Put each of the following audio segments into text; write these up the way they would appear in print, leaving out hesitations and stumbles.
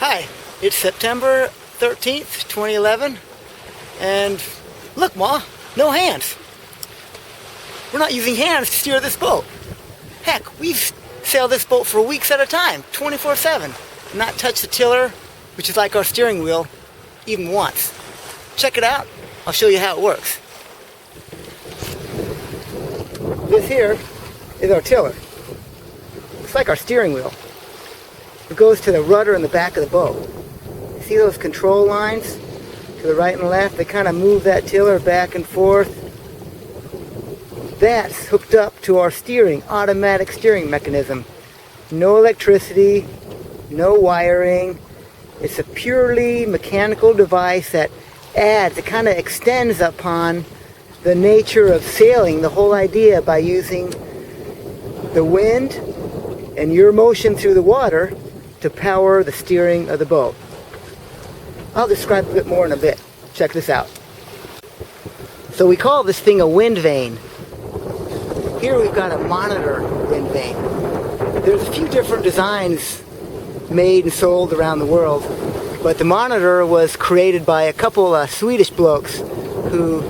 Hi, it's September 13th, 2011, and look, Ma, no hands. We're not using hands to steer this boat. Heck, we've sailed this boat for weeks at a time, 24/7, not touched the tiller, which is like our steering wheel, even once. Check it out, I'll show you how it works. This here is our tiller. It's like our steering wheel. It goes to the rudder in the back of the boat. See those control lines to the right and left? They kind of move that tiller back and forth. That's hooked up to our steering, automatic steering mechanism. No electricity, no wiring. It's a purely mechanical device that adds, it kind of extends upon the nature of sailing, the whole idea by using the wind and your motion through the water to power the steering of the boat. I'll describe a bit more in a bit. Check this out. So we call this thing a wind vane. Here we've got a monitor wind vane. There's a few different designs made and sold around the world, but the monitor was created by a couple of Swedish blokes who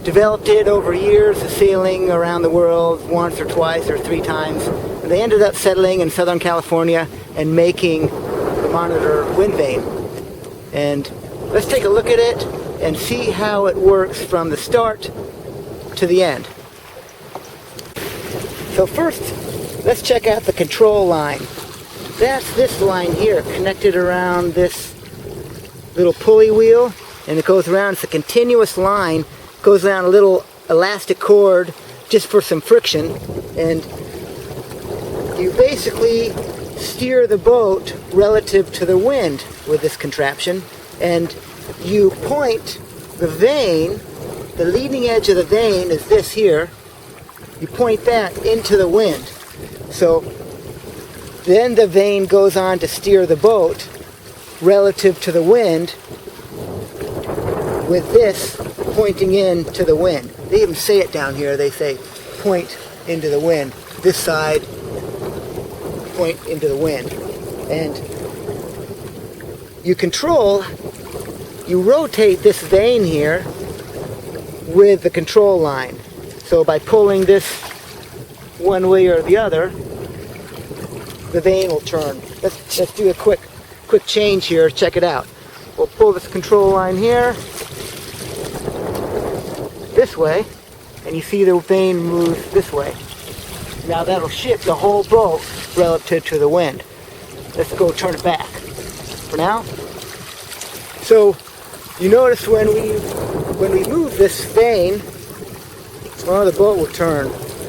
developed it over years of sailing around the world once or twice or three times. And they ended up settling in Southern California and making the Monitor Windvane. And let's take a look at it and see how it works from the start to the end. So first, let's check out the control line. That's this line here, connected around this little pulley wheel, and it goes around. It's a continuous line, goes around a little elastic cord just for some friction, and you basically steer the boat relative to the wind with this contraption, and you point the vane, the leading edge of the vane is this here, you point that into the wind. So then the vane goes on to steer the boat relative to the wind with this pointing in to the wind. They even say it down here, they say point into the wind. This side, point into the wind. And you rotate this vane here with the control line. So by pulling this one way or the other, the vane will turn. Let's do a quick change here, check it out. We'll pull this control line here, this way, and you see the vane moves this way. Now that'll shift the whole boat relative to the wind. Let's go turn it back for now. So you notice when we move this vane, well, the boat will turn.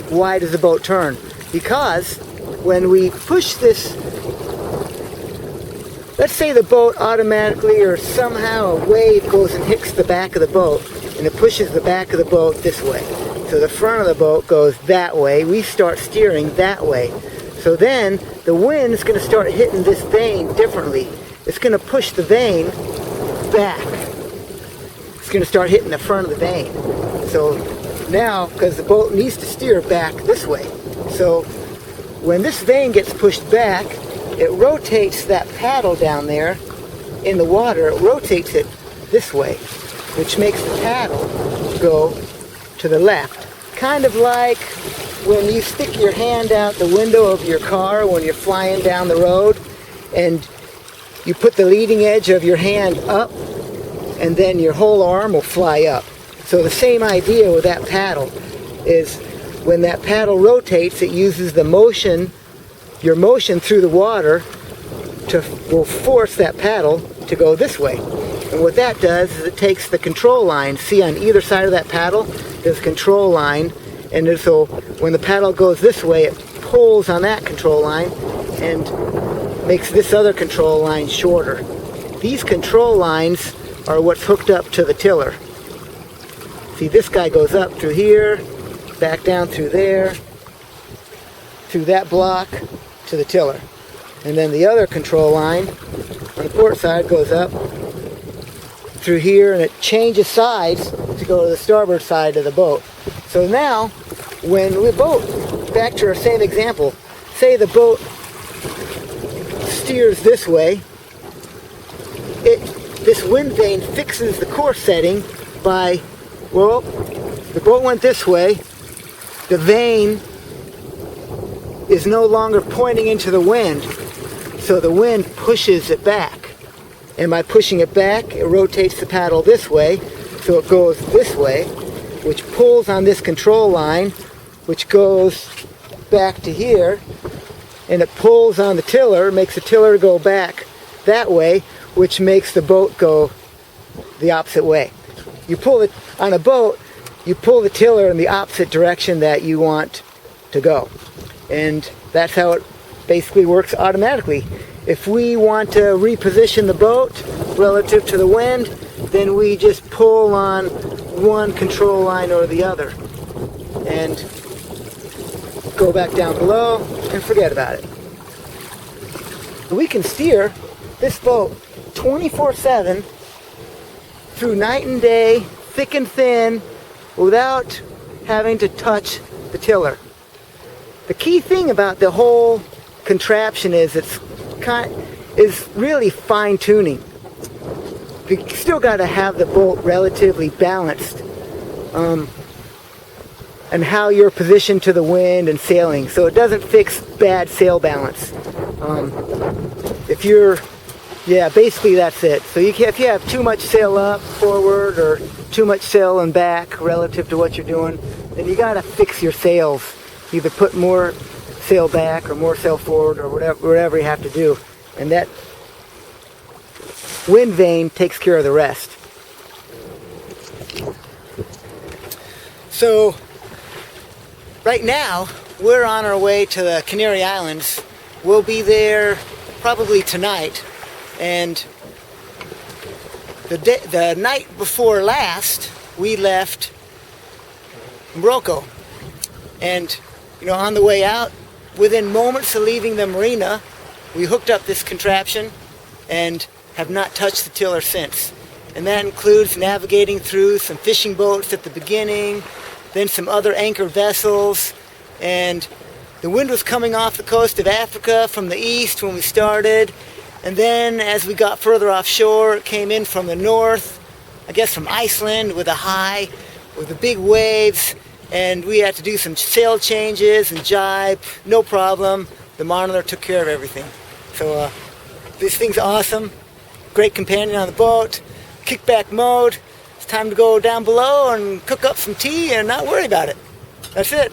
Why does the boat turn? Because when we push this, let's say the boat automatically or somehow a wave goes and hits the back of the boat, and it pushes the back of the boat this way. So the front of the boat goes that way. We start steering that way. So then the wind is going to start hitting this vane differently. It's going to push the vane back. It's going to start hitting the front of the vane. So now, because the boat needs to steer back this way. So when this vane gets pushed back, it rotates that paddle down there in the water. It rotates it this way, which makes the paddle go to the left. Kind of like when you stick your hand out the window of your car when you're flying down the road, and you put the leading edge of your hand up, and then your whole arm will fly up. So the same idea with that paddle is when that paddle rotates, it uses the motion, your motion through the water will force that paddle to go this way. And what that does is it takes the control line. See, on either side of that paddle, there's a control line. And so when the paddle goes this way, it pulls on that control line and makes this other control line shorter. These control lines are what's hooked up to the tiller. See, this guy goes up through here, back down through there, through that block to the tiller. And then the other control line on the port side goes up through here, and it changes sides to go to the starboard side of the boat. So now, when the boat, back to our same example, say the boat steers this way, this Windvane fixes the course setting by, well, the boat went this way, the vane is no longer pointing into the wind, so the wind pushes it back. And by pushing it back, it rotates the paddle this way, so it goes this way, which pulls on this control line, which goes back to here, and it pulls on the tiller, makes the tiller go back that way, which makes the boat go the opposite way. You pull it on a boat, you pull the tiller in the opposite direction that you want to go. And that's how it basically works automatically. If we want to reposition the boat relative to the wind, then we just pull on one control line or the other and go back down below and forget about it. We can steer this boat 24/7 through night and day, thick and thin, without having to touch the tiller. The key thing about the whole contraption is is really fine-tuning. You still got to have the boat relatively balanced, and how you're positioned to the wind and sailing, so it doesn't fix bad sail balance. Basically that's it. So if you have too much sail up forward or too much sail and back relative to what you're doing, then you got to fix your sails. Either put more sail back or more sail forward or whatever you have to do. And that Windvane takes care of the rest. So right now we're on our way to the Canary Islands. We'll be there probably tonight. And the night before last, we left Morocco. And on the way out, within moments of leaving the marina, we hooked up this contraption and have not touched the tiller since. And that includes navigating through some fishing boats at the beginning, then some other anchor vessels, and the wind was coming off the coast of Africa from the east when we started, and then as we got further offshore, it came in from the north, I guess from Iceland, with a high, with the big waves, and we had to do some sail changes and jibe, no problem. The Monitor took care of everything. So this thing's awesome, great companion on the boat, kickback mode. It's time to go down below and cook up some tea and not worry about it. That's it.